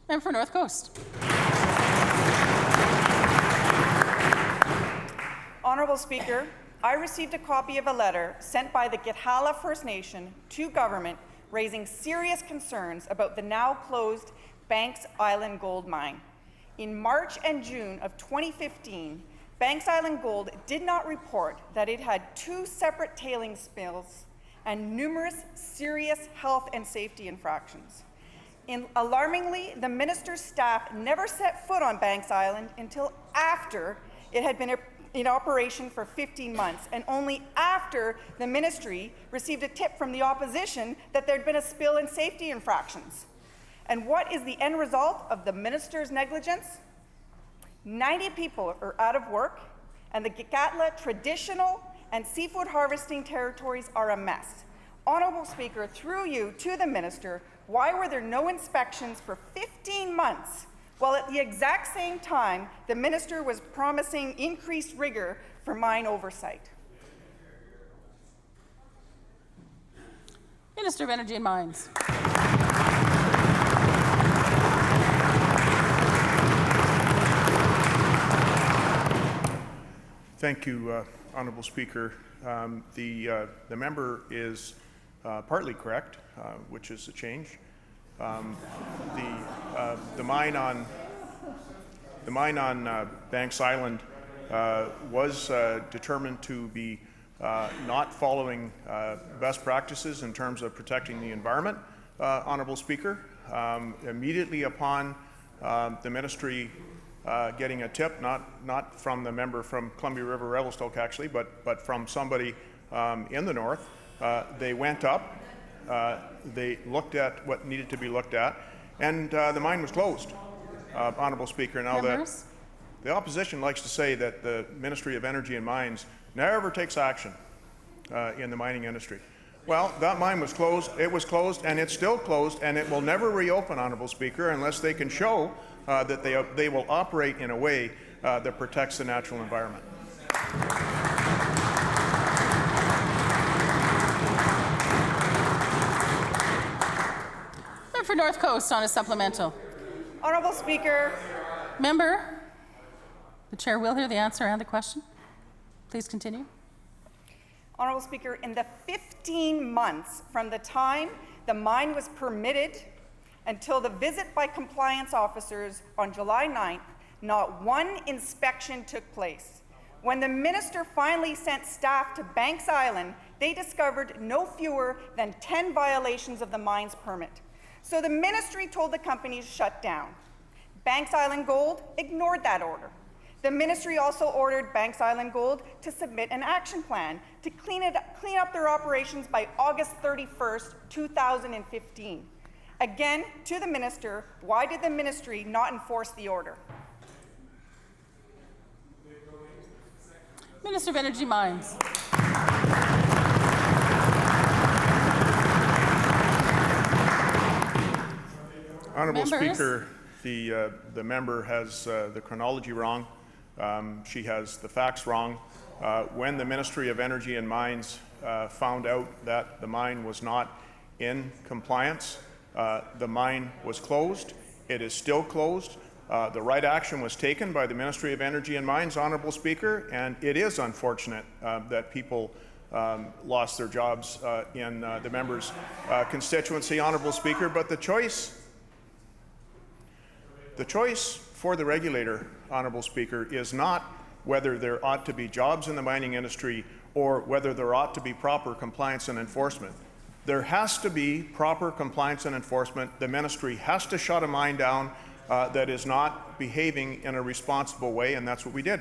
Member for North Coast. Honourable Speaker, I received a copy of a letter sent by the Gitxaala First Nation to government raising serious concerns about the now closed Banks Island gold mine. In March and June of 2015, Banks Island Gold did not report that it had 2 separate tailings spills and numerous serious health and safety infractions. Alarmingly, the minister's staff never set foot on Banks Island until after it had been in operation for 15 months, and only after the ministry received a tip from the opposition that there'd been a spill and safety infractions. And what is the end result of the minister's negligence? 90 people are out of work, and the Gitxaala traditional and seafood harvesting territories are a mess. Honourable Speaker, through you to the minister, why were there no inspections for 15 months, while at the exact same time the minister was promising increased rigor for mine oversight? Minister of Energy and Mines. Thank you, Honourable Speaker. The member is partly correct, which is a change. The mine on Banks Island was determined to be not following best practices in terms of protecting the environment, Honourable Speaker. Immediately upon the ministry getting a tip, not from the member from Columbia River Revelstoke actually, but from somebody in the north, they went up, they looked at what needed to be looked at, and the mine was closed, Honourable Speaker. Now the opposition likes to say that the Ministry of Energy and Mines never takes action in the mining industry. Well, that mine was closed, it was closed, and it's still closed, and it will never reopen, Honourable Speaker, unless they can show that they will operate in a way that protects the natural environment. Member for North Coast on a supplemental. Honourable Speaker. Member, the chair will hear the answer and the question. Please continue. Honourable Speaker, in the 15 months from the time the mine was permitted until the visit by compliance officers on July 9th, not one inspection took place. When the minister finally sent staff to Banks Island, they discovered no fewer than 10 violations of the mine's permit. So the ministry told the company to shut down. Banks Island Gold ignored that order. The ministry also ordered Banks Island Gold to submit an action plan to clean up their operations by August 31st, 2015. Again, to the minister, why did the ministry not enforce the order? Minister of Energy Mines. Honourable Speaker, the member has the chronology wrong. She has the facts wrong. When the Ministry of Energy and Mines found out that the mine was not in compliance, the mine was closed. It is still closed. The right action was taken by the Ministry of Energy and Mines, Honourable Speaker, and it is unfortunate that people lost their jobs in the member's constituency, Honourable Speaker, but the choice for the regulator, Honourable Speaker, is not whether there ought to be jobs in the mining industry or whether there ought to be proper compliance and enforcement. There has to be proper compliance and enforcement. The ministry has to shut a mine down that is not behaving in a responsible way, and that's what we did.